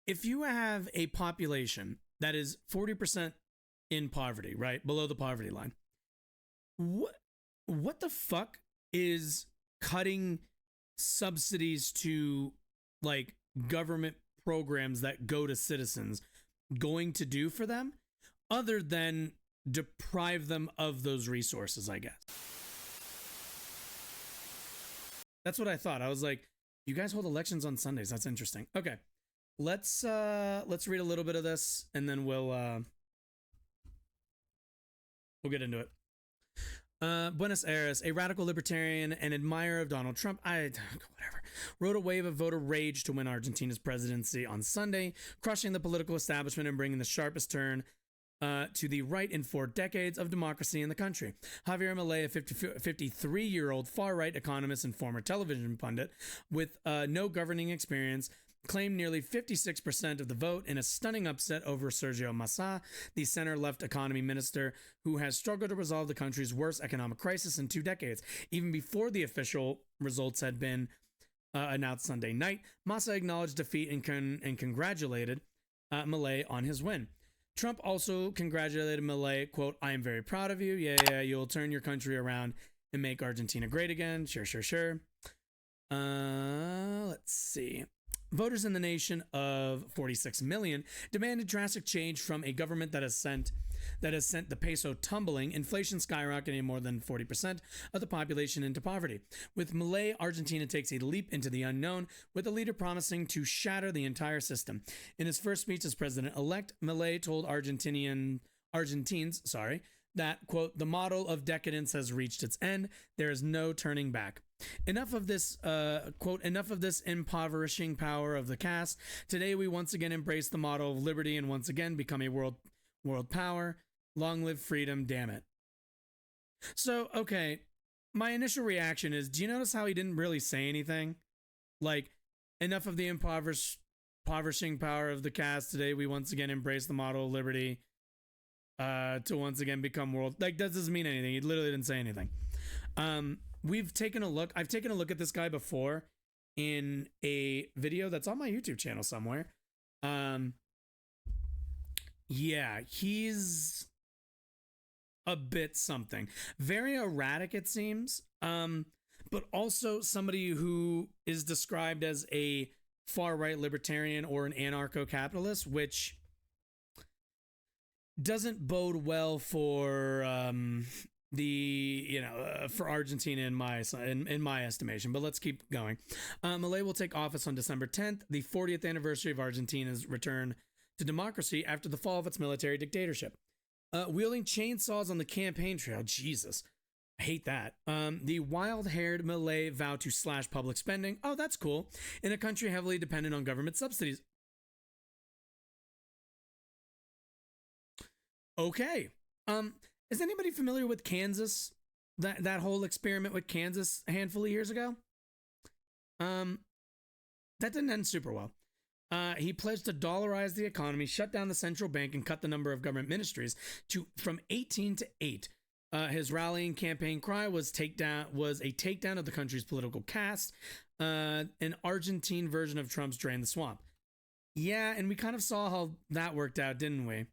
if you have a population that is 40% in poverty, right, below the poverty line, what the fuck is cutting subsidies to like government programs that go to citizens going to do for them, other than deprive them of those resources? I guess that's what I thought. I was like, you guys hold elections on Sundays. That's interesting. Okay, let's read a little bit of this and then we'll get into it. Buenos Aires, a radical libertarian and admirer of Donald Trump, whatever, rode a wave of voter rage to win Argentina's presidency on Sunday, crushing the political establishment and bringing the sharpest turn to the right in 4 decades of democracy in the country. Javier Milei, a 53-year-old far-right economist and former television pundit with no governing experience, claimed nearly 56% of the vote in a stunning upset over Sergio Massa, the center-left economy minister who has struggled to resolve the country's worst economic crisis in 2 decades. Even before the official results had been announced Sunday night, Massa acknowledged defeat and congratulated Milei on his win. Trump also congratulated Milei, quote, "I am very proud of you. Yeah, you'll turn your country around and make Argentina great again. Sure. Let's see. Voters in the nation of 46 million demanded drastic change from a government that has sent the peso tumbling, inflation skyrocketing, more than 40% of the population into poverty. With Milei, Argentina takes a leap into the unknown, with the leader promising to shatter the entire system. In his first speech as president-elect, Milei told Argentines, that, quote, "the model of decadence has reached its end. There is no turning back. Enough of this, quote, enough of this impoverishing power of the caste. Today we once again embrace the model of liberty and once again become a world power. Long live freedom, damn it." So, okay, my initial reaction is, do you notice how he didn't really say anything? Like, enough of the impoverishing power of the caste. Today we once again embrace the model of liberty to once again become world. Like, that doesn't mean anything. He literally didn't say anything. I've taken a look at this guy before in a video that's on my YouTube channel somewhere. Yeah, he's a bit something. Very erratic, it seems. But also somebody who is described as a far-right libertarian or an anarcho-capitalist, which doesn't bode well for for Argentina in my estimation. But let's keep going. Milei will take office on December 10th, the 40th anniversary of Argentina's return to democracy after the fall of its military dictatorship. Wielding chainsaws on the campaign trail, Jesus, I hate that. The wild-haired Milei vowed to slash public spending. Oh, that's cool. In a country heavily dependent on government subsidies. Okay. Is anybody familiar with Kansas? That whole experiment with Kansas a handful of years ago? That didn't end super well. He pledged to dollarize the economy, shut down the central bank, and cut the number of government ministries from 18 to 8. His rallying campaign cry was a takedown of the country's political caste, an Argentine version of Trump's Drain the Swamp. Yeah, and we kind of saw how that worked out, didn't we?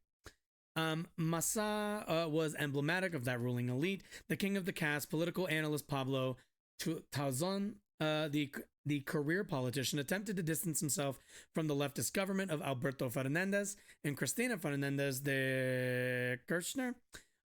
Massa was emblematic of that ruling elite. The king of the caste, political analyst Pablo Tauzon, the career politician, attempted to distance himself from the leftist government of Alberto Fernandez and Cristina Fernandez de Kirchner,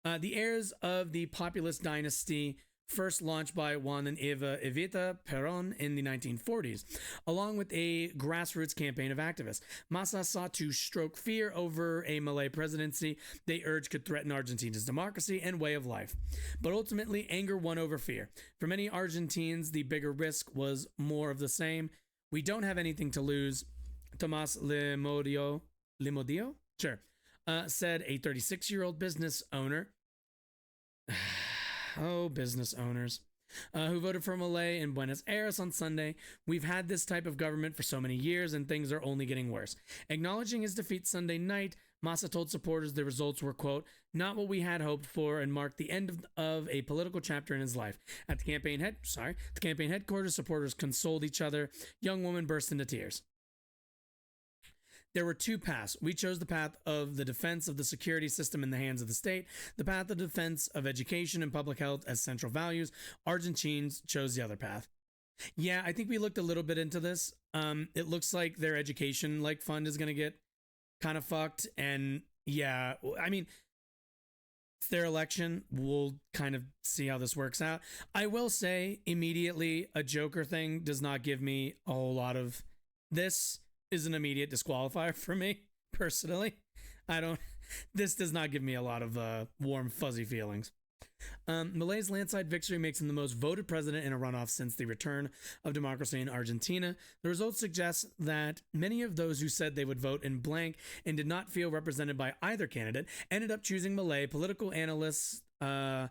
the heirs of the populist dynasty first launched by Juan and Evita Perón in the 1940s, along with a grassroots campaign of activists. Massa sought to stroke fear over a Milei presidency they urged could threaten Argentina's democracy and way of life. But ultimately, anger won over fear. For many Argentines, the bigger risk was more of the same. We don't have anything to lose, Tomás Lemodio, sure, said a 36-year-old business owner. Oh, business owners, who voted for Milei in Buenos Aires on Sunday. We've had this type of government for so many years, and things are only getting worse. Acknowledging his defeat Sunday night, Massa told supporters the results were, quote, not what we had hoped for, and marked the end of a political chapter in his life. At the campaign headquarters, supporters consoled each other. Young woman burst into tears. There were two paths. We chose the path of the defense of the security system in the hands of the state, the path of defense of education and public health as central values. Argentines chose the other path. Yeah, I think we looked a little bit into this. It looks like their education fund is going to get kind of fucked. And yeah, I mean, it's their election. We'll kind of see how this works out. I will say immediately, a Joker thing does not give me a whole lot of. This is an immediate disqualifier for me personally. This does not give me a lot of warm, fuzzy feelings. Milei's landslide victory makes him the most voted president in a runoff since the return of democracy in Argentina. The results suggest that many of those who said they would vote in blank and did not feel represented by either candidate ended up choosing Milei. Political analyst Mario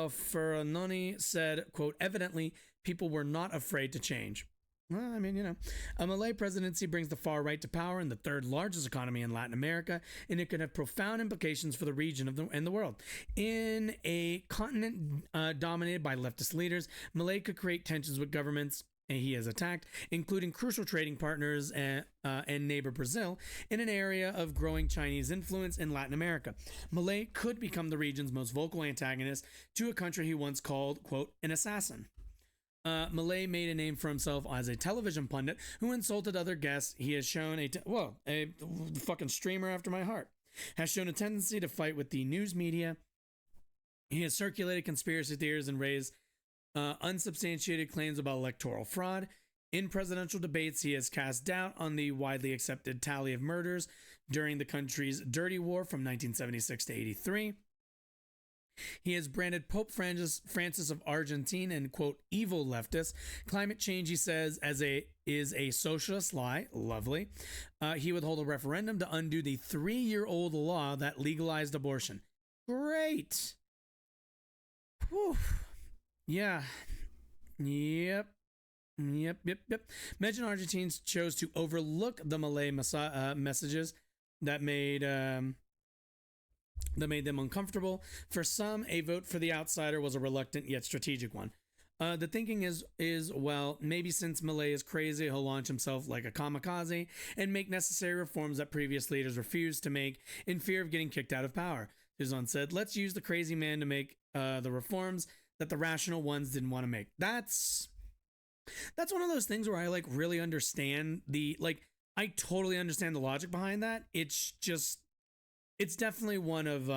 Ferranoni said, quote, evidently, people were not afraid to change. Well, I mean, a Milei presidency brings the far right to power in the third largest economy in Latin America, and it could have profound implications for the region and the world. In a continent dominated by leftist leaders, Milei could create tensions with governments he has attacked, including crucial trading partners and neighbor Brazil, in an area of growing Chinese influence in Latin America. Milei could become the region's most vocal antagonist to a country he once called, quote, an assassin. Milei made a name for himself as a television pundit who insulted other guests. He has shown a fucking streamer after my heart, has shown a tendency to fight with the news media. He has circulated conspiracy theories and raised unsubstantiated claims about electoral fraud. In presidential debates, he has cast doubt on the widely accepted tally of murders during the country's dirty war from 1976 to 83. He has branded Pope Francis of Argentina and, quote, evil leftist. Climate change, he says, is a socialist lie. Lovely. He would hold a referendum to undo the 3-year-old law that legalized abortion. Great. Whew. Yeah. Yep. Imagine Argentines chose to overlook the Milei messages that made them uncomfortable. For some, a vote for the outsider was a reluctant yet strategic one. The thinking is well, maybe since Milei is crazy, he'll launch himself like a kamikaze and make necessary reforms that previous leaders refused to make in fear of getting kicked out of power. Suzanne said, let's use the crazy man to make the reforms that the rational ones didn't want to make. That's one of those things where I really understand I totally understand the logic behind that. It's definitely one of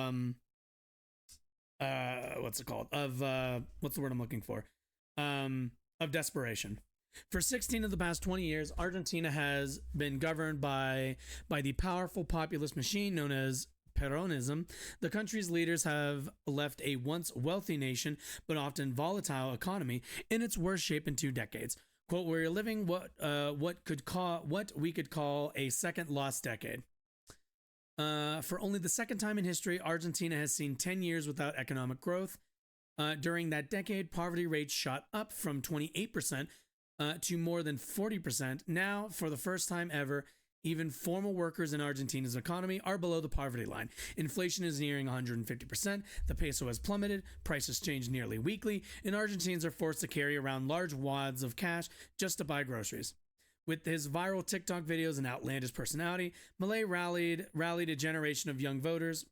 what's it called? What's the word I'm looking for? Of desperation. For 16 of the past 20 years, Argentina has been governed by the powerful populist machine known as Peronism. The country's leaders have left a once wealthy nation, but often volatile economy in its worst shape in 2 decades. Quote, we're living what we could call a second lost decade. For only the second time in history, Argentina has seen 10 years without economic growth. During that decade, poverty rates shot up from 28% to more than 40%. Now, for the first time ever, even formal workers in Argentina's economy are below the poverty line. Inflation is nearing 150%. The peso has plummeted. Prices change nearly weekly, and Argentines are forced to carry around large wads of cash just to buy groceries. With his viral TikTok videos and outlandish personality, Milei rallied a generation of young voters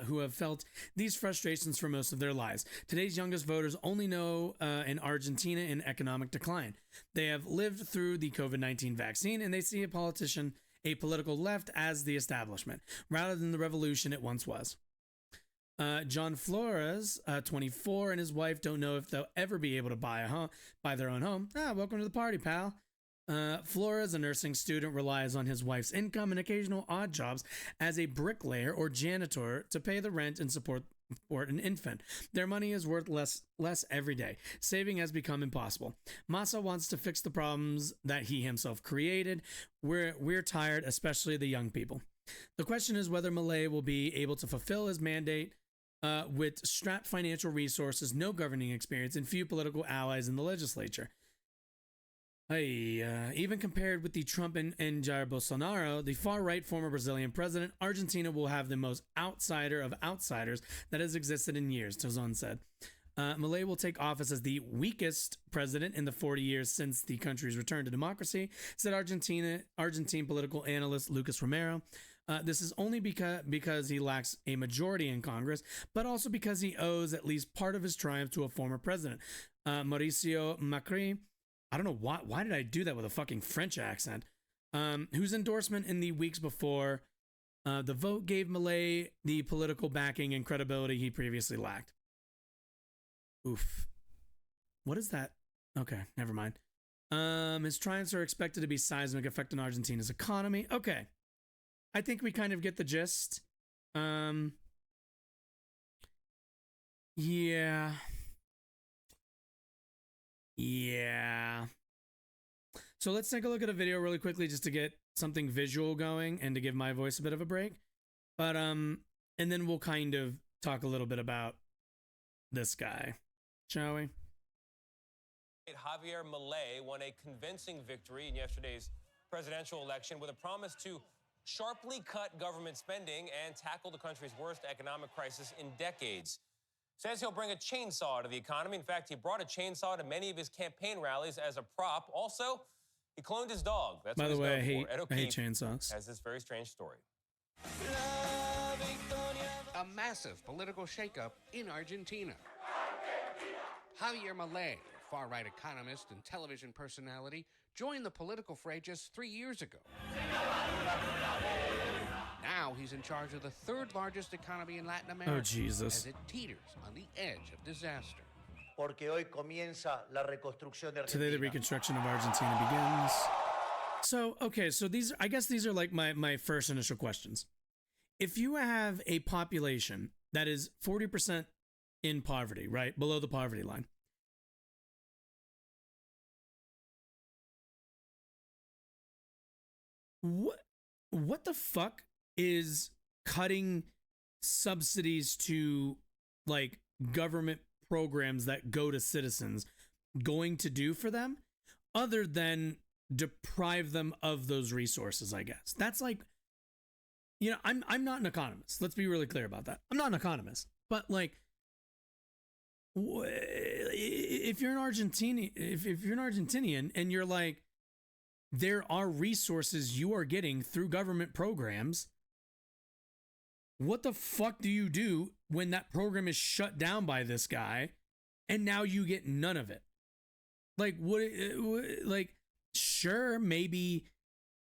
who have felt these frustrations for most of their lives. Today's youngest voters only know an Argentina in economic decline. They have lived through the COVID-19 vaccine, and they see a political left as the establishment, rather than the revolution it once was. John Flores, 24, and his wife don't know if they'll ever be able to buy their own home. Welcome to the party, pal. Flores, a nursing student, relies on his wife's income and occasional odd jobs as a bricklayer or janitor to pay the rent and support an infant. Their money is worth less every day. Saving has become impossible. Massa wants to fix the problems that he himself created. We're tired, especially the young people. The question is whether Milei will be able to fulfill his mandate with strapped financial resources, no governing experience, and few political allies in the legislature. Even compared with the Trump and Jair Bolsonaro, the far-right former Brazilian president, Argentina will have the most outsider of outsiders that has existed in years, Tozon said. Milei will take office as the weakest president in the 40 years since the country's return to democracy, said Argentine political analyst Lucas Romero. This is only because he lacks a majority in Congress, but also because he owes at least part of his triumph to a former president, Mauricio Macri. I don't know why did I do that with a fucking French accent? Whose endorsement in the weeks before the vote gave Milei the political backing and credibility he previously lacked. Oof. What is that? Okay, never mind. His triumphs are expected to be seismic, affecting Argentina's economy. Okay. I think we kind of get the gist. Yeah. So let's take a look at a video really quickly just to get something visual going and to give my voice a bit of a break. But and then we'll kind of talk a little bit about this guy, shall we? Javier Milei won a convincing victory in yesterday's presidential election with a promise to sharply cut government spending and tackle the country's worst economic crisis in decades. Says he'll bring a chainsaw to the economy. In fact, he brought a chainsaw to many of his campaign rallies as a prop. Also, he cloned his dog. That's by the way, I hate chainsaws. Has this very strange story. A massive political shakeup in Argentina. Javier Milei, far-right economist and television personality, joined the political fray just 3 years ago. Now he's in charge of the third largest economy in Latin America. Oh, Jesus. As it teeters on the edge of disaster. Today the reconstruction of Argentina begins. So, okay, so I guess these are like my first initial questions. If you have a population that is 40% in poverty, right, below the poverty line, what the fuck is cutting subsidies to like government programs that go to citizens going to do for them other than deprive them of those resources? I guess that's like, you know, I'm not an economist. Let's be really clear about that. I'm not an economist, but like, if you're an Argentinian and you're like, there are resources you are getting through government programs, what the fuck do you do when that program is shut down by this guy and now you get none of it? Like, sure, maybe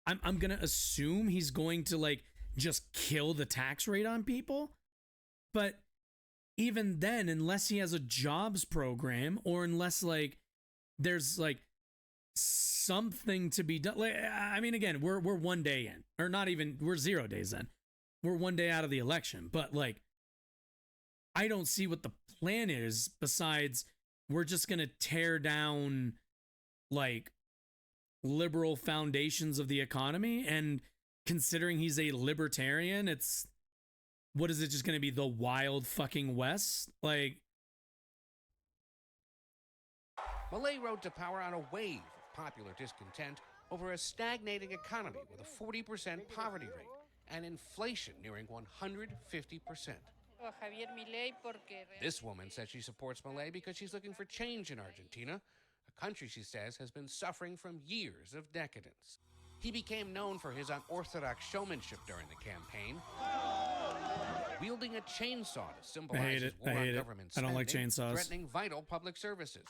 I'm going to assume he's going to like just kill the tax rate on people. But even then, unless he has a jobs program or unless like there's like something to be done. Like, I mean, again, we're 1 day in, or not even, we're 0 days in. We're 1 day out of the election, but like, I don't see what the plan is besides we're just going to tear down like liberal foundations of the economy. And considering he's a libertarian, it's, what is it just going to be, the wild fucking West? Like, Milei rode to power on a wave of popular discontent over a stagnating economy with a 40% poverty rate and inflation nearing 150%. This woman says she supports Milei because she's looking for change in Argentina, a country she says has been suffering from years of decadence. He became known for his unorthodox showmanship during the campaign, wielding a chainsaw to symbolize his war on government spending, I don't like chainsaws. threatening vital public services.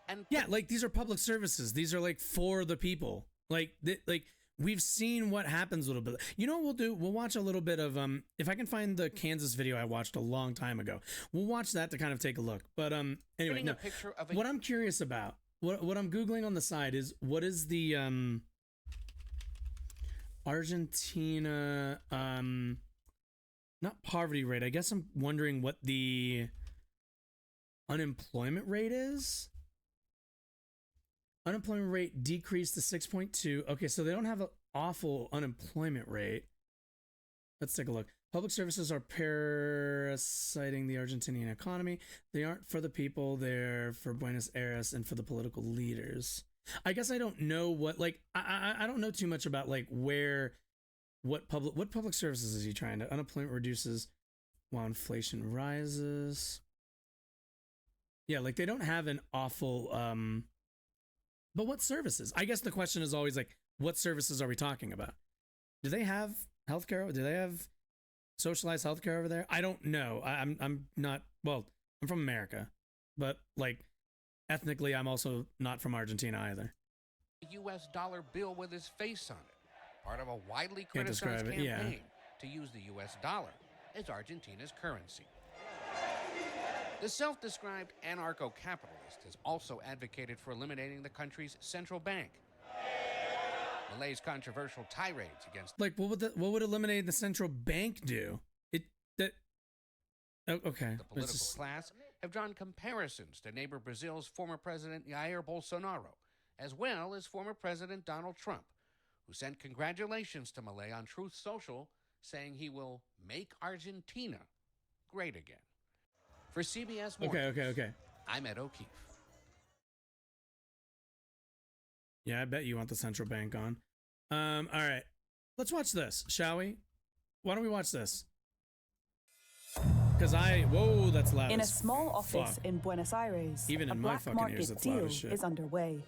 And yeah, like these are public services. These are like for the people. Like we've seen what happens a little bit. You know what we'll do? We'll watch a little bit of if I can find the Kansas video I watched a long time ago. We'll watch that to kind of take a look. But anyway, no. What I'm curious about, what I'm Googling on the side is what is the Argentina not poverty rate. I guess I'm wondering what the unemployment rate is. Unemployment rate decreased to 6.2. Okay, so they don't have an awful unemployment rate. Let's take a look. Public services are parasiting the Argentinian economy. They aren't for the people. They're for Buenos Aires and for the political leaders. I guess I don't know what, like, I don't know too much about, like, what public services is he trying to? Unemployment reduces while inflation rises. Yeah, like they don't have an awful but what services? I guess the question is always like, what services are we talking about? Do they have healthcare? Do they have socialized healthcare over there? I don't know. I'm not, well, I'm from America, but like ethnically I'm also not from Argentina either. U.S. dollar bill with his face on it, part of a widely Can't criticized describe it, campaign to use the U.S. dollar as Argentina's currency. The self-described anarcho-capitalist has also advocated for eliminating the country's central bank. Milei's controversial tirades against what would eliminating the central bank do? Okay. the political class have drawn comparisons to neighbor Brazil's former president Jair Bolsonaro, as well as former President Donald Trump, who sent congratulations to Milei on Truth Social, saying he will make Argentina great again. For CBS Morning, Okay. I'm Ed O'Keefe. Yeah, I bet you want the central bank on. All right. Let's watch this, shall we? Why don't we watch this? Because whoa, that's loud. In a as small office fuck. in Buenos Aires, Even a in my black fucking ears, market it's loud deal as shit. is underway.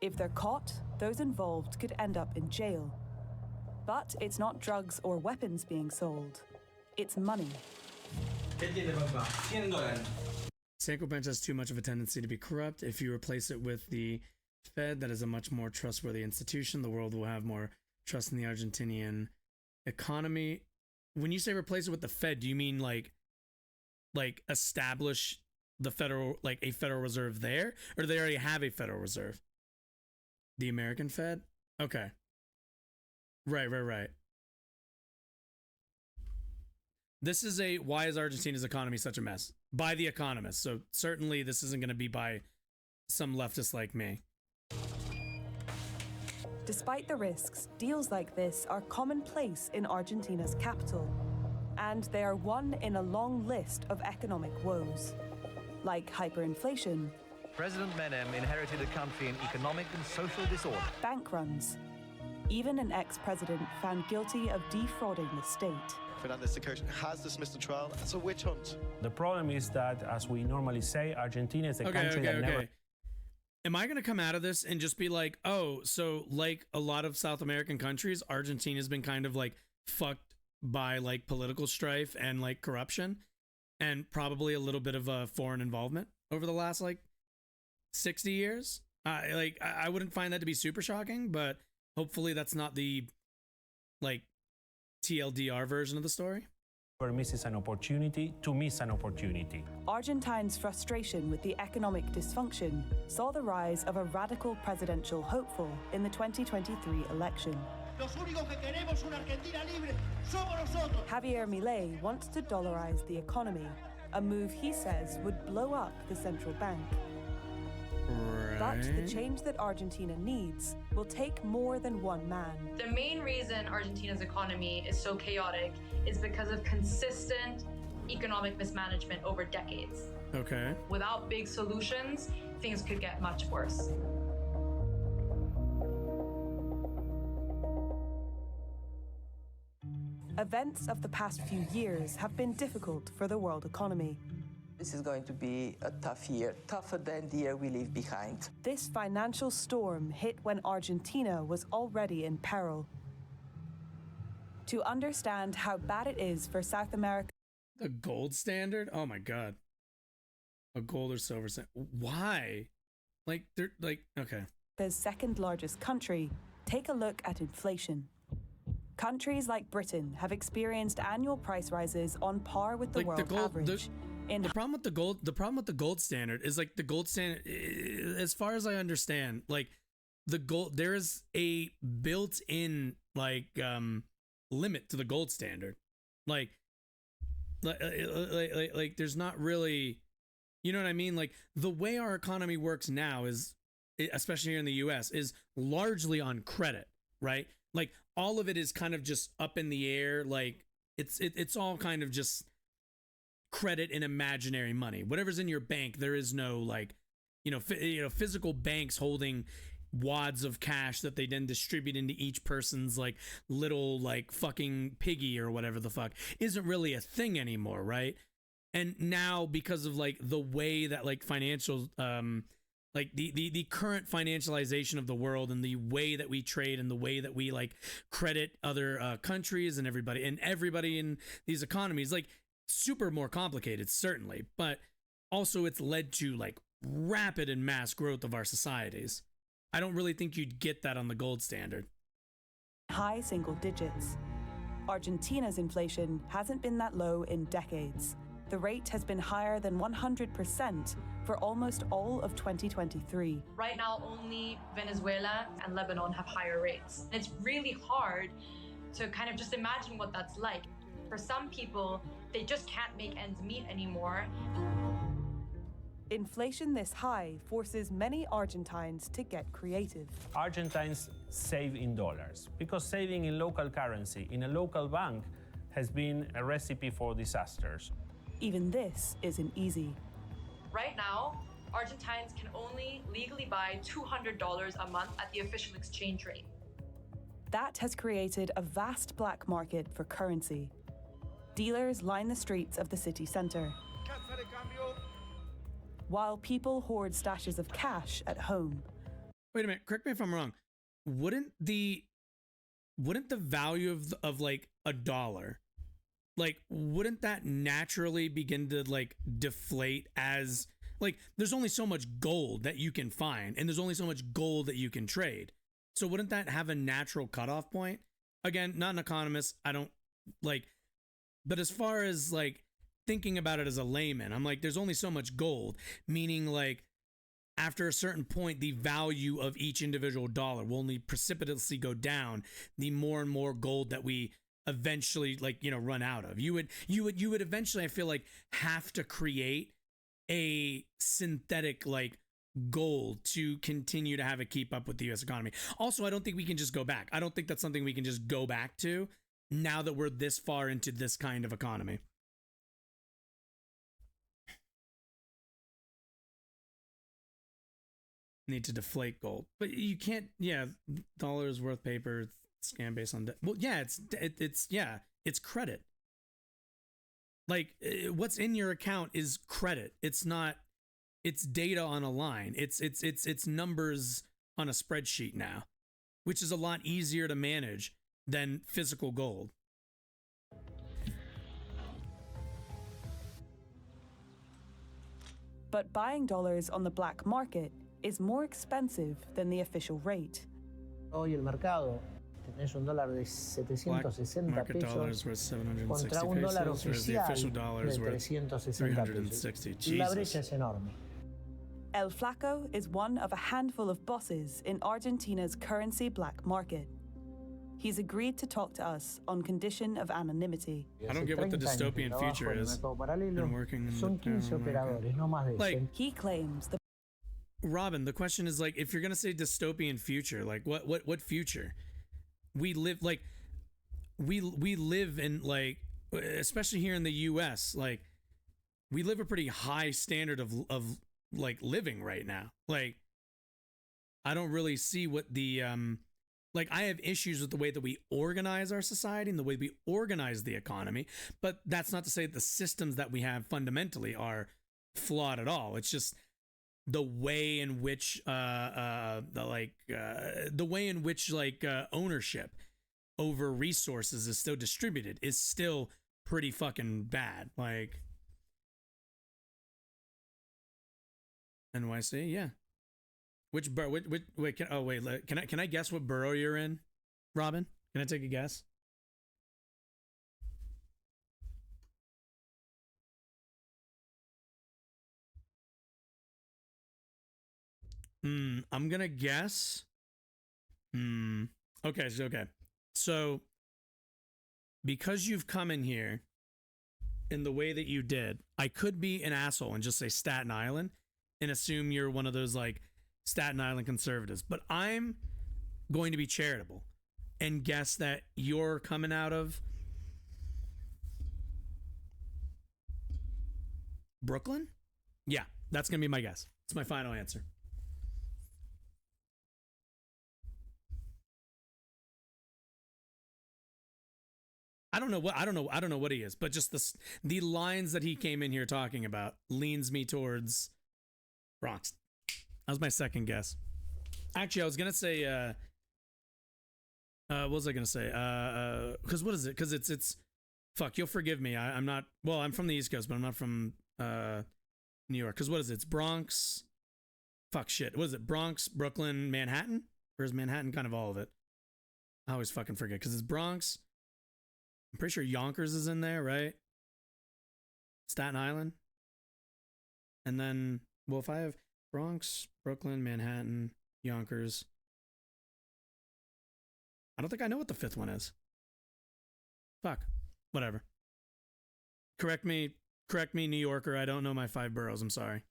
If they're caught, those involved could end up in jail. But it's not drugs or weapons being sold. It's money. Central bank has too much of a tendency to be corrupt. If you replace it with the Fed, that is a much more trustworthy institution. The world will have more trust in the Argentinian economy. When you say replace it with the Fed, do you mean like establish the federal, like a Federal Reserve there? Or do they already have a Federal Reserve? The American Fed? Okay. Right. This is why is Argentina's economy such a mess? By the economists. So certainly this isn't going to be by some leftist like me. Despite the risks, deals like this are commonplace in Argentina's capital. And they are one in a long list of economic woes, like hyperinflation, President Menem inherited a country in economic and social disorder. bank runs, even an ex-president found guilty of defrauding the state. Fernandez has dismissed the trial. It's a witch hunt. The problem is that, as we normally say, Argentina is a country that never... Am I going to come out of this and just be like, oh, so like a lot of South American countries, Argentina's been kind of like fucked by like political strife and like corruption and probably a little bit of foreign involvement over the last like 60 years? I wouldn't find that to be super shocking, but hopefully that's not the like TLDR version of the story. misses an opportunity to miss an opportunity. Argentines' frustration with the economic dysfunction saw the rise of a radical presidential hopeful in the 2023 election. Javier Milei wants to dollarize the economy, a move he says would blow up the central bank. But the change that Argentina needs will take more than one man. The main reason Argentina's economy is so chaotic is because of consistent economic mismanagement over decades. Okay. Without big solutions, things could get much worse. Events of the past few years have been difficult for the world economy. This is going to be a tough year, tougher than the year we leave behind. This financial storm hit when Argentina was already in peril. To understand how bad it is for South America... The gold standard? Oh my God. A gold or silver standard. Why? Like, they're like, okay. ...the second largest country, take a look at inflation. Countries like Britain have experienced annual price rises on par with the world average. The problem with the gold standard is like the gold standard, as far as I understand, like the gold, there is a built-in like limit to the gold standard. Like there's not really, you know what I mean? Like the way our economy works now is, especially here in the US, is largely on credit, right? Like all of it is kind of just up in the air. Like it's all kind of just credit and imaginary money. Whatever's in your bank, there is no like, physical banks holding wads of cash that they then distribute into each person's like little like fucking piggy or whatever the fuck isn't really a thing anymore, right? And now because of like the way that like financial like the current financialization of the world and the way that we trade and the way that we like credit other countries and everybody in these economies, like super more complicated, certainly, but also it's led to like rapid and mass growth of our societies. I don't really think you'd get that on the gold standard. High single digits. Argentina's inflation hasn't been that low in decades. The rate has been higher than 100% for almost all of 2023. Right now, only Venezuela and Lebanon have higher rates. And it's really hard to kind of just imagine what that's like. For some people, they just can't make ends meet anymore. Inflation this high forces many Argentines to get creative. Argentines save in dollars because saving in local currency in a local bank has been a recipe for disasters. Even this isn't easy. Right now, Argentines can only legally buy $200 a month at the official exchange rate. That has created a vast black market for currency. Dealers line the streets of the city center, while people hoard stashes of cash at home. Wait a minute, correct me if I'm wrong. Wouldn't the value of like a dollar, like, wouldn't that naturally begin to like deflate as like there's only so much gold that you can find and there's only so much gold that you can trade. So wouldn't that have a natural cutoff point? Again, not an economist. I don't like, but as far as like thinking about it as a layman, I'm like, there's only so much gold, meaning like after a certain point, the value of each individual dollar will only precipitously go down the more and more gold that we eventually like, you know, run out of. You would eventually, I feel like, have to create a synthetic like gold to continue to have it keep up with the US economy. Also, I don't think we can just go back. I don't think that's something we can just go back to now that we're this far into this kind of economy. Need to deflate gold, but you can't. Yeah, dollars worth paper, scam based on debt. Well, yeah, it's credit. Like what's in your account is credit. It's not. It's data on a line. It's numbers on a spreadsheet now, which is a lot easier to manage than physical gold. But buying dollars on the black market is more expensive than the official rate. Hoy el mercado tenés un dólar de 760 pesos contra un dólar oficial de 360 pesos. La brecha es enorme. El Flaco is one of a handful of bosses in Argentina's currency black market. He's agreed to talk to us on condition of anonymity. I don't get what the dystopian future is. Been working in Son 15 operadores, no más de like, he claims the Robin, the question is like, if you're gonna say dystopian future, like what future? We live like we live in like, especially here in the US, like we live a pretty high standard of like living right now. Like I don't really see what the like I have issues with the way that we organize our society and the way we organize the economy, but that's not to say that the systems that we have fundamentally are flawed at all. It's just the way in which ownership over resources is still distributed is still pretty fucking bad. Like NYC, yeah. Can I guess what borough you're in, Robin? Can I take a guess? I'm gonna guess. Okay. So because you've come in here in the way that you did, I could be an asshole and just say Staten Island and assume you're one of those like Staten Island conservatives, but I'm going to be charitable and guess that you're coming out of Brooklyn. Yeah, that's gonna be my guess. It's my final answer. I don't know what he is, but just the lines that he came in here talking about leans me towards Bronx. That was my second guess. Actually, I was gonna say what was I gonna say? Because what is it? Because it's fuck. You'll forgive me. I'm not. Well, I'm from the East Coast, but I'm not from New York. Because what is it? It's Bronx. Fuck shit. What is it? Bronx, Brooklyn, Manhattan, or is Manhattan kind of all of it? I always fucking forget because it's Bronx. I'm pretty sure Yonkers is in there, right? Staten Island. And then, well, if I have Bronx, Brooklyn, Manhattan, Yonkers. I don't think I know what the fifth one is. Fuck. Whatever. Correct me, New Yorker. I don't know my 5 boroughs. I'm sorry.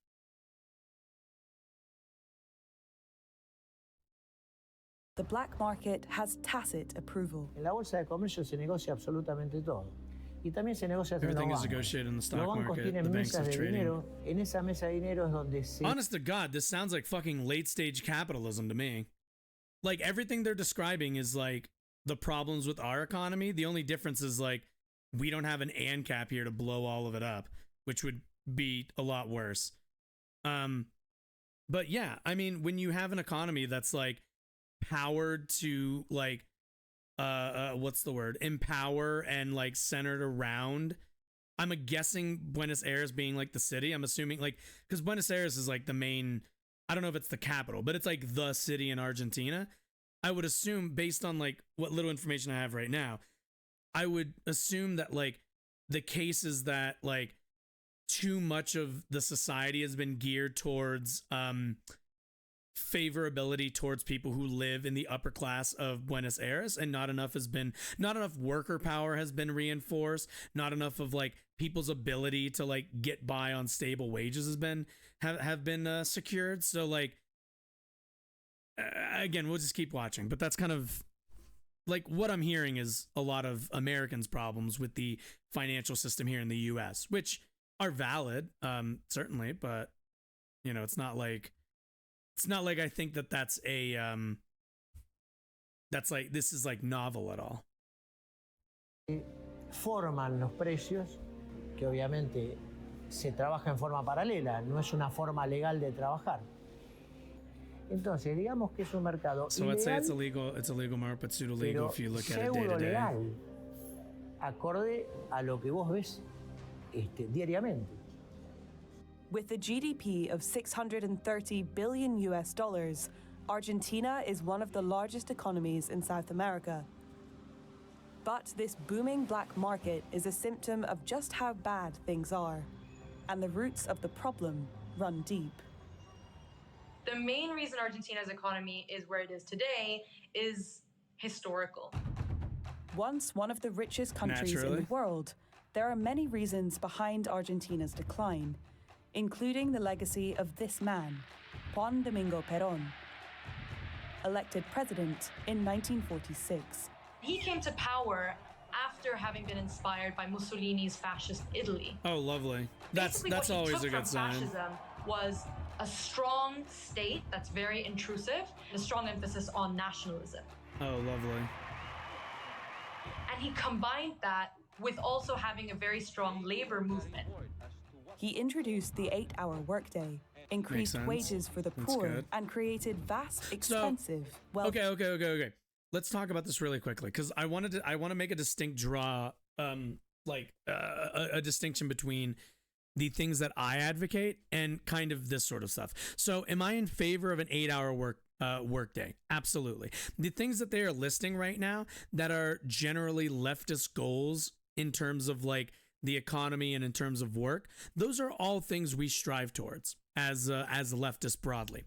The black market has tacit approval. En la bolsa de comercio se negocia absolutamente todo. Y también se negocia entre Everything los is bancos. negotiated in the stock Los bancos market. tienen The banks mesas are de trading. dinero. En esa mesa de dinero es donde se... Honest to God, this sounds like fucking late stage capitalism to me. Like everything they're describing is like the problems with our economy. The only difference is like we don't have an ANCAP here to blow all of it up, which would be a lot worse. But yeah, I mean, when you have an economy that's like powered to like what's the word, empower and like centered around, I'm guessing Buenos Aires being like the city. I'm assuming like because Buenos Aires is like the main, I don't know if it's the capital, but it's like the city in Argentina. I would assume, based on like what little information I have right now, I would assume that like the case is that like too much of the society has been geared towards favorability towards people who live in the upper class of Buenos Aires, and not enough worker power has been reinforced, not enough of like people's ability to like get by on stable wages has been have been secured. So like again, we'll just keep watching, but that's kind of like what I'm hearing is a lot of Americans' problems with the financial system here in the US, which are valid, certainly, but you know, it's not like I think that that's like this is like novel at all. Forman los precios, que obviamente se trabaja en forma paralela, no es una forma legal de trabajar. Entonces, digamos que es un mercado so ilegal, let's say it's illegal market, but pseudo legal if you look at it day to day. Legal, acorde a lo que vos ves diariamente. With a GDP of $630 billion US dollars, Argentina is one of the largest economies in South America. But this booming black market is a symptom of just how bad things are, and the roots of the problem run deep. The main reason Argentina's economy is where it is today is historical. Once one of the richest countries in the world, there are many reasons behind Argentina's decline, including the legacy of this man, Juan Domingo Perón, elected president in 1946. He came to power after having been inspired by Mussolini's fascist Italy. Oh, lovely. That's always a good sign. Fascism was a strong state that's very intrusive, and a strong emphasis on nationalism. Oh, lovely. And he combined that with also having a very strong labor movement. He introduced the 8-hour workday, increased wages for the poor, and created vast, expensive wealth. Okay. Let's talk about this really quickly, because I want to make a distinct draw, a distinction between the things that I advocate and kind of this sort of stuff. So, am I in favor of an 8-hour workday? Absolutely. The things that they are listing right now that are generally leftist goals in terms of like the economy and in terms of work, those are all things we strive towards as leftists broadly.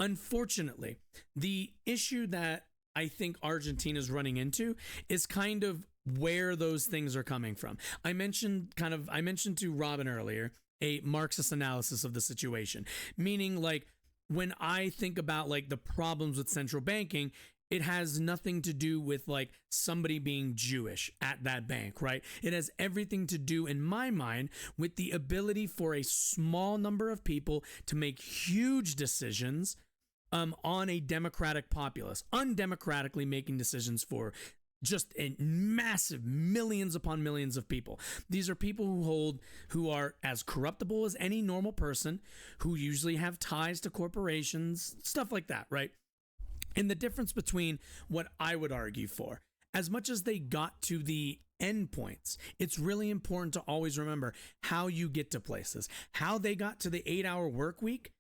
Unfortunately, the issue that I think Argentina's running into is kind of where those things are coming from. I mentioned to Robin earlier a Marxist analysis of the situation, meaning like when I think about like the problems with central banking, it has nothing to do with like somebody being Jewish at that bank, right? It has everything to do, in my mind, with the ability for a small number of people to make huge decisions on a democratic populace, undemocratically making decisions for just in massive millions upon millions of people. These are people who are as corruptible as any normal person, who usually have ties to corporations, stuff like that, right? And the difference between what I would argue for, as much as they got to the endpoints, it's really important to always remember how you get to places. How they got to the 8-hour work week,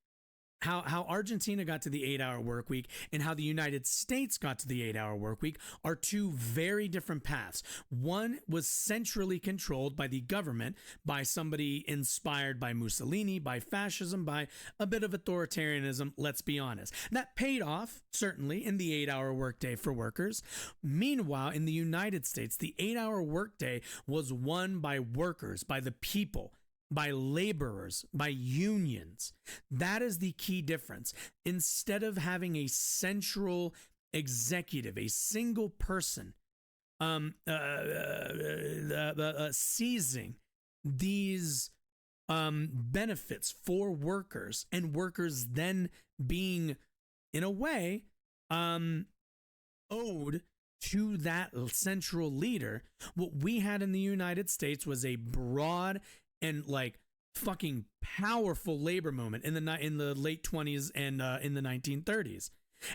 how Argentina got to the 8-hour work week, and how the United States got to the 8-hour work week are two very different paths. One was centrally controlled by the government, by somebody inspired by Mussolini, by fascism, by a bit of authoritarianism, let's be honest. That paid off, certainly, in the 8-hour workday for workers. Meanwhile, in the United States, the 8-hour workday was won by workers, by the people, by laborers, by unions. That is the key difference. Instead of having a central executive, a single person, seizing these benefits for workers, and workers then being, in a way, owed to that central leader, what we had in the United States was a broad and like fucking powerful labor movement in the late 20s and in the 1930s.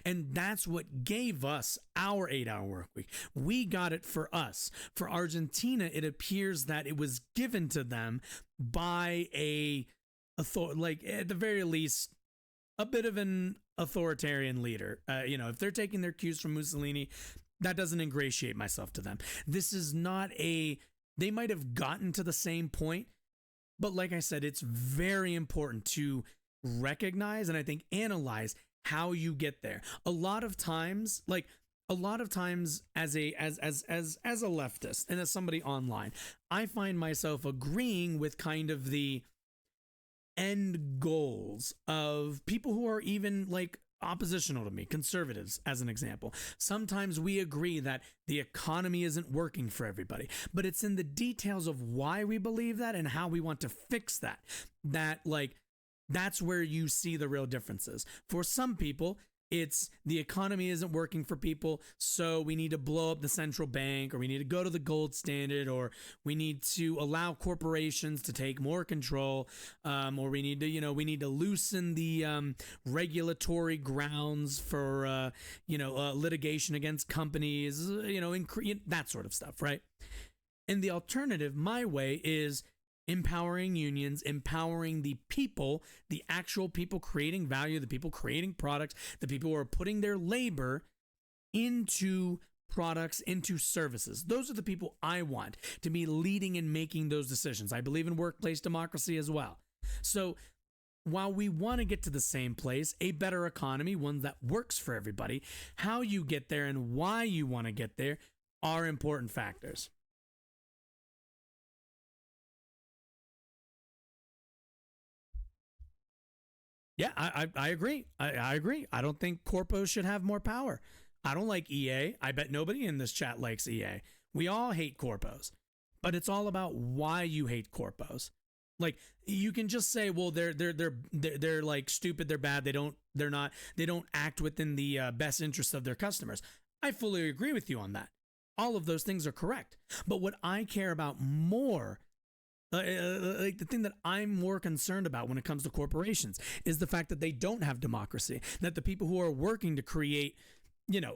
And that's what gave us our 8-hour work week. We got it for us. For Argentina, it appears that it was given to them by like at the very least, a bit of an authoritarian leader. If they're taking their cues from Mussolini, that doesn't ingratiate myself to them. This is not they might have gotten to the same point, but like I said, it's very important to recognize and I think analyze how you get there. A lot of times as a leftist and as somebody online, I find myself agreeing with kind of the end goals of people who are even like oppositional to me, conservatives as an example. Sometimes we agree that the economy isn't working for everybody, but it's in the details of why we believe that and how we want to fix that that's where you see the real differences. For some people, it's the economy isn't working for people, so we need to blow up the central bank, or we need to go to the gold standard, or we need to allow corporations to take more control, or we need to loosen the regulatory grounds for litigation against companies, that sort of stuff, right? And the alternative, my way, is empowering unions, empowering the people, the actual people creating value, the people creating products, the people who are putting their labor into products, into services. Those are the people I want to be leading and making those decisions. I believe in workplace democracy as well. So while we want to get to the same place, a better economy, one that works for everybody, how you get there and why you want to get there are important factors. Yeah, I agree. I agree. I don't think corpos should have more power. I don't like EA. I bet nobody in this chat likes EA. We all hate corpos, but it's all about why you hate corpos. Like, you can just say, well, they're like stupid, they're bad, they don't act within the best interest of their customers. I fully agree with you on that. All of those things are correct. But what I care about more, like the thing that I'm more concerned about when it comes to corporations, is the fact that they don't have democracy, that the people who are working to create,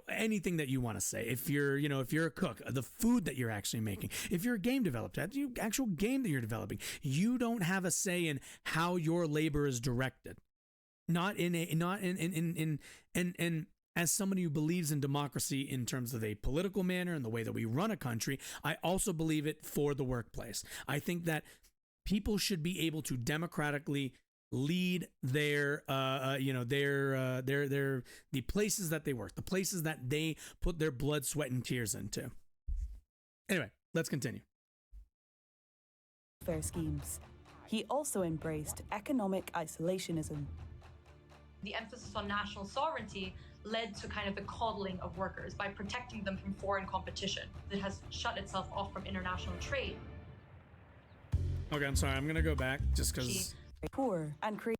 anything that you want to say, if you're a cook, the food that you're actually making, if you're a game developer, the actual game that you're developing, you don't have a say in how your labor is directed. As somebody who believes in democracy in terms of a political manner and the way that we run a country, I also believe it for the workplace. I think that people should be able to democratically lead the places that they work, the places that they put their blood, sweat, and tears into. Anyway, let's continue. Fair schemes. He also embraced economic isolationism. The emphasis on national sovereignty led to kind of the coddling of workers by protecting them from foreign competition. It has shut itself off from international trade. Okay, I'm sorry. I'm going to go back just because... Poor and create.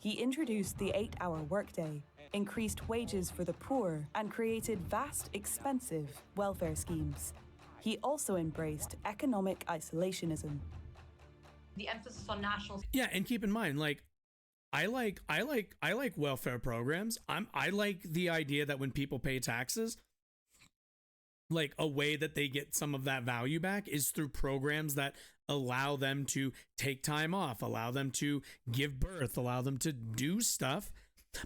He introduced the 8-hour workday, increased wages for the poor, and created vast, expensive welfare schemes. He also embraced economic isolationism. The emphasis on national... Yeah, and keep in mind, like, I like welfare programs. I like the idea that when people pay taxes, like a way that they get some of that value back is through programs that allow them to take time off, allow them to give birth, allow them to do stuff.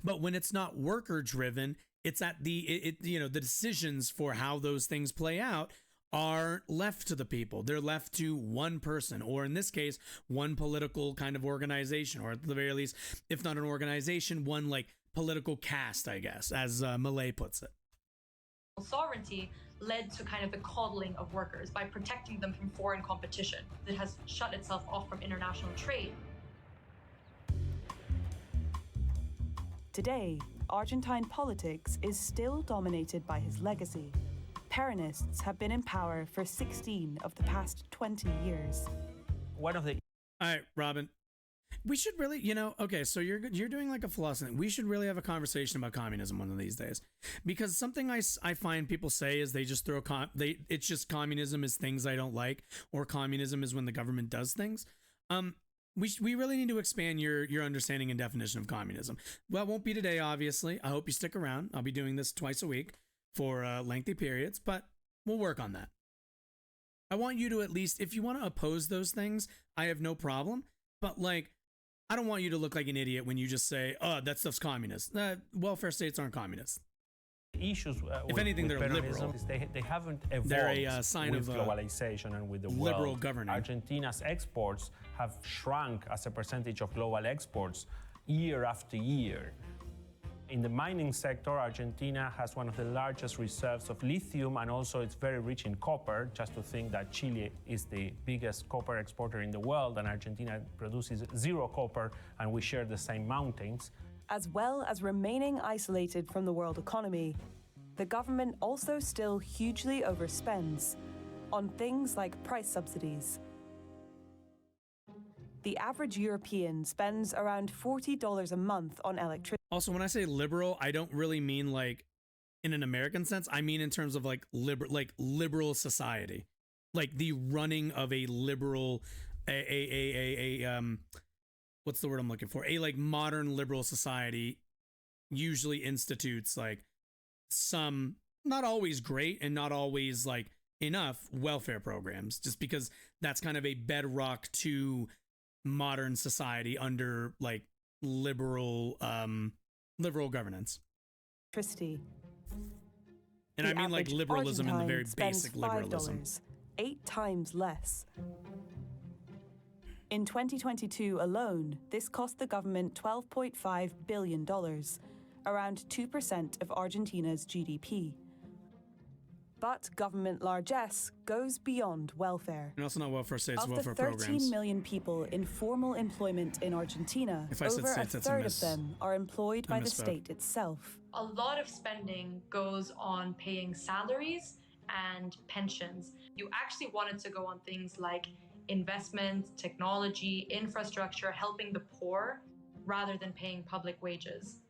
But when it's not worker driven, it's at the decisions for how those things play out are left to the people. They're left to one person, or in this case, one political kind of organization, or at the very least, if not an organization, one like political caste, I guess, as Milei puts it. Sovereignty led to kind of the coddling of workers by protecting them from foreign competition that has shut itself off from international trade. Today, Argentine politics is still dominated by his legacy. Peronists have been in power for 16 of the past 20 years. One of the... All right, Robin, we should really, okay, so you're doing like a philosophy. We should really have a conversation about communism one of these days, because something I find people say is they just throw it's just communism is things I don't like, or communism is when the government does things. We really need to expand your understanding and definition of communism. Well, it won't be today, obviously. I hope you stick around. I'll be doing this twice a week for lengthy periods, but we'll work on that. I want you to at least, if you want to oppose those things, I have no problem. But like, I don't want you to look like an idiot when you just say, "Oh, that stuff's communist." Welfare states aren't communist. Issues, if anything, they're Peronism, liberal. They haven't evolved. They're a sign with of globalization and with the liberal world. governing. Argentina's exports have shrunk as a percentage of global exports year after year. In the mining sector, Argentina has one of the largest reserves of lithium, and also it's very rich in copper. Just to think that Chile is the biggest copper exporter in the world, and Argentina produces zero copper, and we share the same mountains. As well as remaining isolated from the world economy, the government also still hugely overspends on things like price subsidies. The average European spends around $40 a month on electricity. Also, when I say liberal, I don't really mean like in an American sense. I mean in terms of like liberal society, like the running of a liberal, what's the word I'm looking for? A like modern liberal society usually institutes like some, not always great and not always like enough welfare programs, just because that's kind of a bedrock to modern society under like liberal governance. Electricity. And I mean like liberalism in the very basic liberalism. 8 times less. In 2022 alone, this cost the government $12.5 billion, around 2% of Argentina's GDP. But government largesse goes beyond welfare. And also not welfare states, welfare programs. Of the 13 programs. million people in formal employment in Argentina, If I said over states, a third of them are employed by the state itself. A lot of spending goes on paying salaries and pensions. You actually wanted to go on things like investment, technology, infrastructure, helping the poor, rather than paying public wages.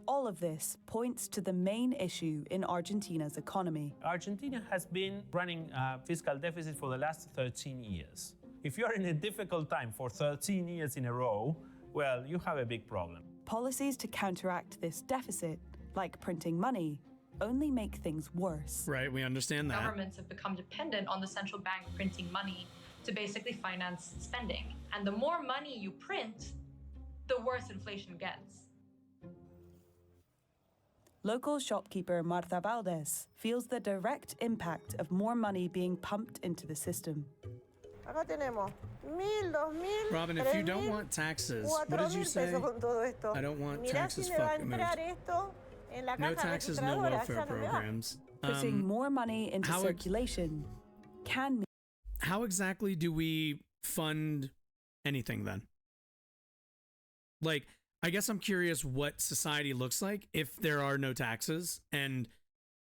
All of this points to the main issue in Argentina's economy. Argentina has been running a fiscal deficit for the last 13 years. If you're in a difficult time for 13 years in a row, well, you have a big problem. Policies to counteract this deficit, like printing money, only make things worse. Right, we understand that. Governments have become dependent on the central bank printing money to basically finance spending. And the more money you print, the worse inflation gets. Local shopkeeper Marta Valdez feels the direct impact of more money being pumped into the system. Acá tenemos 1,000, 2,000. Robin, if you don't want taxes, what did you say? I don't want taxes. Fuck, no taxes, no welfare programs. Putting more money into circulation can mean... How exactly do we fund anything then? Like, I guess I'm curious what society looks like if there are no taxes. And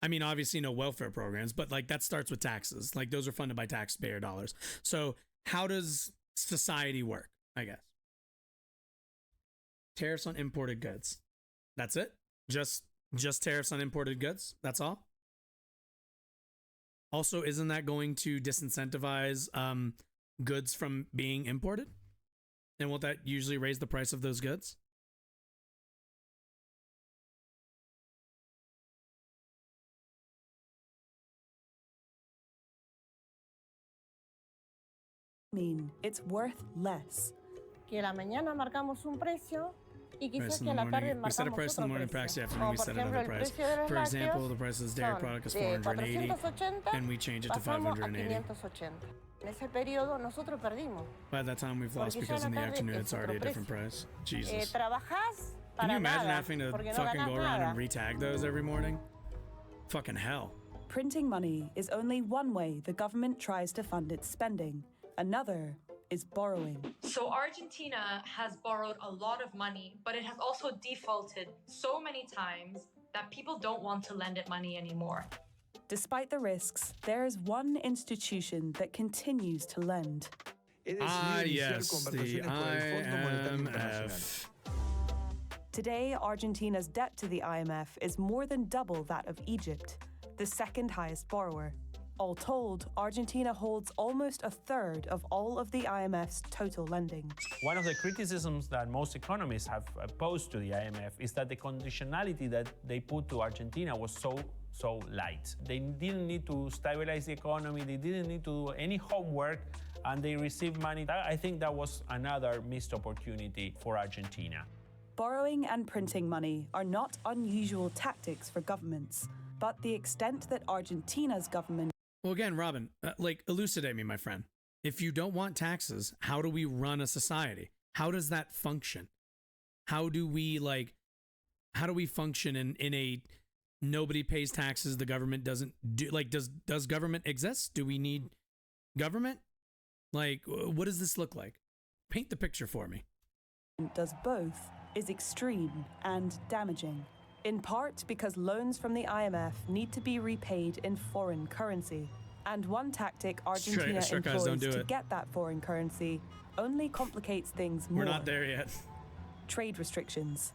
I mean, obviously no welfare programs, but like that starts with taxes. Like those are funded by taxpayer dollars. So how does society work, I guess? Tariffs on imported goods. That's it? Just tariffs on imported goods? That's all? Also, isn't that going to disincentivize goods from being imported? And won't that usually raise the price of those goods? It's worth less. Que a la mañana marcamos un precio y quizás Price in que a the la tarde morning. We set a marcamos price in the otro morning, perhaps the precio. afternoon we Como por set ejemplo another el price. precio de los For example, lácteos the price of this dairy son product is de 480 480 and we change it to pasamos a 580. 580. En ese periodo nosotros perdimos. By that time we've lost Porque because ya in en the la tarde afternoon es it's already a otro different precio. price. Jesus. Trabajás Can you para imagine nada, having to porque no fucking ganás go around nada. and retag those every morning? Fucking hell. Printing money is only one way the government tries to fund its spending. Another is borrowing. So Argentina has borrowed a lot of money, but it has also defaulted so many times that people don't want to lend it money anymore. Despite the risks, there is one institution that continues to lend. Yes, the IMF. Today, Argentina's debt to the IMF is more than double that of Egypt, the second highest borrower. All told, Argentina holds almost a third of all of the IMF's total lending. One of the criticisms that most economists have posed to the IMF is that the conditionality that they put to Argentina was so light. They didn't need to stabilize the economy, they didn't need to do any homework, and they received money. I think that was another missed opportunity for Argentina. Borrowing and printing money are not unusual tactics for governments, but the extent that Argentina's government... Well, again, Robin, elucidate me, my friend. If you don't want taxes, how do we run a society? How does that function? How do we function in a nobody pays taxes, the government doesn't do, does government exist? Do we need government? What does this look like? Paint the picture for me. Does both is extreme and damaging. In part because loans from the IMF need to be repaid in foreign currency. And one tactic Argentina employs to get that foreign currency only complicates things more. We're not there yet. Trade restrictions.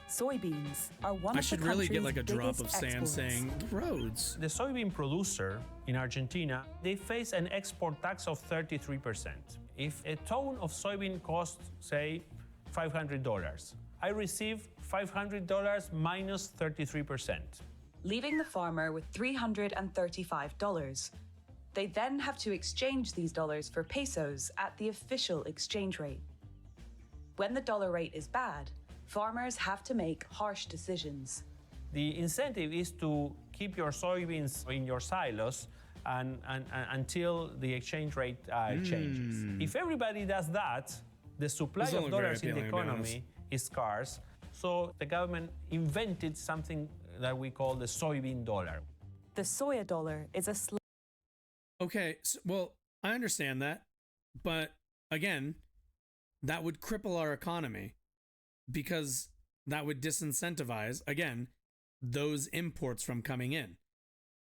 Soybeans are one I of should the really country's get a drop of sand exports. saying roads. The soybean producer in Argentina, they face an export tax of 33%. If a ton of soybean costs, say, $500, I receive $500 minus 33%. Leaving the farmer with $335. They then have to exchange these dollars for pesos at the official exchange rate. When the dollar rate is bad, farmers have to make harsh decisions. The incentive is to keep your soybeans in your silos until the exchange rate changes. If everybody does that, the supply of dollars in the economy is scarce. So the government invented something that we call the soybean dollar. The soya dollar is a Okay, well, I understand that. But again, that would cripple our economy because that would disincentivize, again, those imports from coming in.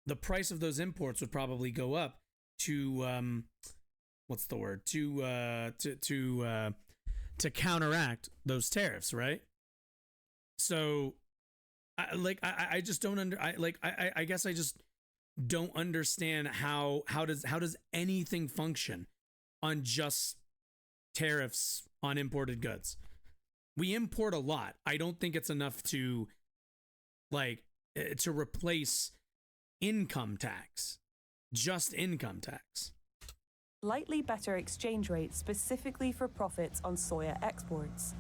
The price of those imports would probably go up to, what's the word? To counteract those tariffs, right? So, I just don't I guess I just don't understand how does anything function on just tariffs on imported goods. We import a lot. I don't think it's enough to replace income tax, just income tax. Slightly better exchange rate specifically for profits on soya exports.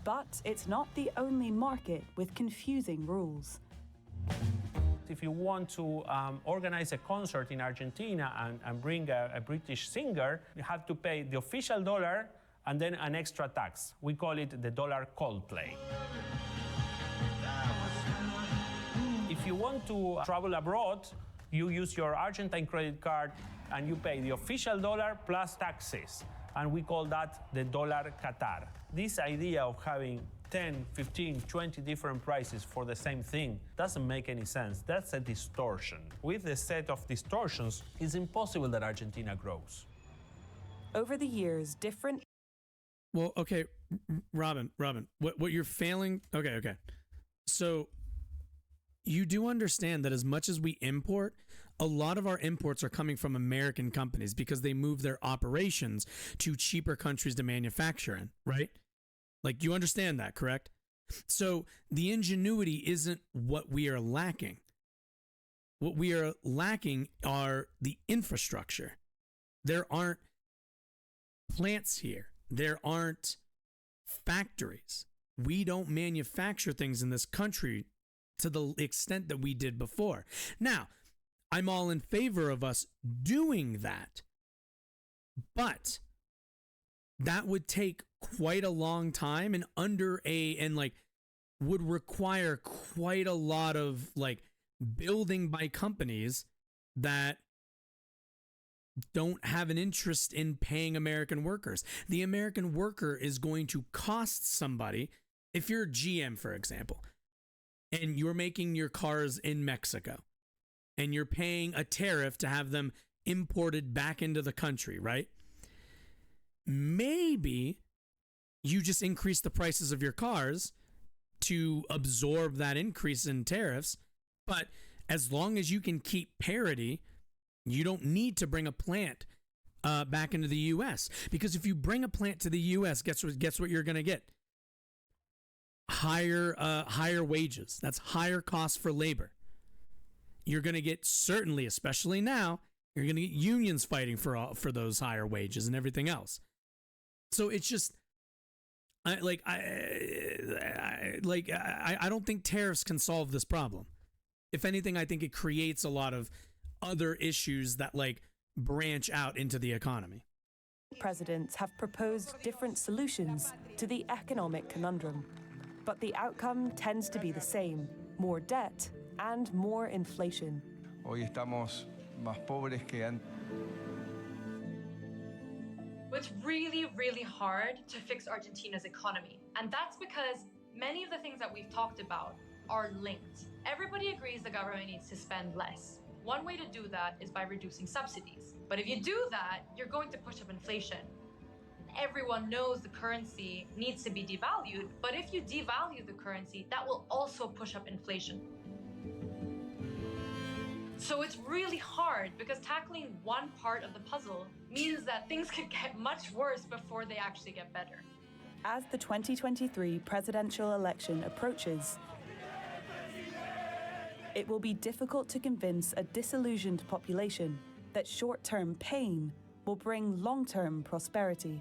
But it's not the only market with confusing rules. If you want to organize a concert in Argentina and bring a British singer, you have to pay the official dollar and then an extra tax. We call it the dollar Coldplay. If you want to travel abroad, you use your Argentine credit card and you pay the official dollar plus taxes. And we call that the dollar Qatar. This idea of having 10, 15, 20 different prices for the same thing doesn't make any sense. That's a distortion. With the set of distortions, it's impossible that Argentina grows. Over the years, different Well, okay, Robin, what you're failing. Okay. So you do understand that as much as we import, a lot of our imports are coming from American companies because they move their operations to cheaper countries to manufacture in, right? Like, you understand that, correct? So the ingenuity isn't what we are lacking. What we are lacking are the infrastructure. There aren't plants here. There aren't factories. We don't manufacture things in this country to the extent that we did before. Now, I'm all in favor of us doing that, but that would take quite a long time and would require quite a lot of building by companies that don't have an interest in paying American workers. The American worker is going to cost somebody. If you're GM, for example, and you're making your cars in Mexico and you're paying a tariff to have them imported back into the country, right? Maybe you just increase the prices of your cars to absorb that increase in tariffs. But as long as you can keep parity, you don't need to bring a plant back into the U.S. Because if you bring a plant to the U.S., guess what you're going to get? Higher wages. That's higher costs for labor. You're going to get, certainly, especially now, you're going to get unions fighting for those higher wages and everything else. So it's just, I don't think tariffs can solve this problem. If anything, I think it creates a lot of other issues that branch out into the economy. Presidents have proposed different solutions to the economic conundrum, but the outcome tends to be the same: more debt and more inflation. Hoy estamos más pobres que antes. It's really, really hard to fix Argentina's economy, and that's because many of the things that we've talked about are linked. Everybody agrees the government needs to spend less. One way to do that is by reducing subsidies. But if you do that, you're going to push up inflation. Everyone knows the currency needs to be devalued, but if you devalue the currency, that will also push up inflation. So it's really hard because tackling one part of the puzzle means that things could get much worse before they actually get better. As the 2023 presidential election approaches, it will be difficult to convince a disillusioned population that short-term pain will bring long-term prosperity.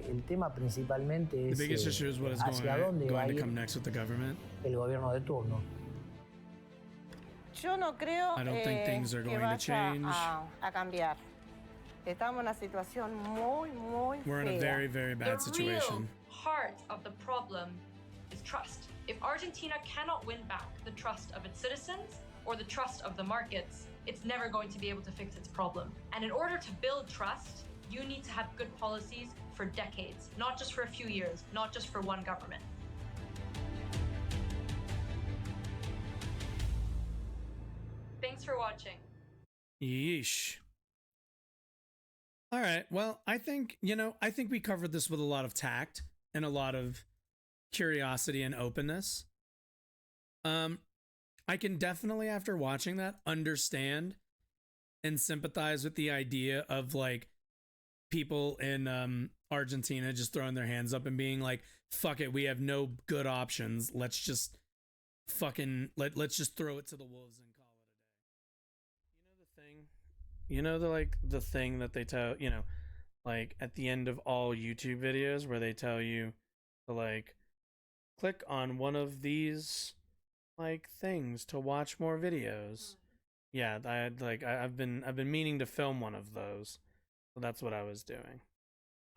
El tema principalmente es the biggest issue is what is going to come next with the government. El gobierno de turno. Yo no creo I don't think things are que going to change. a cambiar. Estamos en una situación muy We're in a very, very bad situation. The real heart of the problem is trust. If Argentina cannot win back the trust of its citizens or the trust of the markets, it's never going to be able to fix its problem. And in order to build trust, you need to have good policies for decades, not just for a few years, not just for one government. Thanks for watching. Yeesh. All right. Well, I think we covered this with a lot of tact and a lot of curiosity and openness. I can definitely, after watching that, understand and sympathize with the idea of people in Argentina just throwing their hands up and being like, fuck it, we have no good options. Let's just let's just throw it to the wolves and call it a day. You know the thing that they tell, at the end of all YouTube videos where they tell you to click on one of these things to watch more videos. Yeah, I've been meaning to film one of those. So that's what I was doing.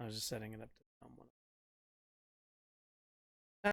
I was just setting it up to film one.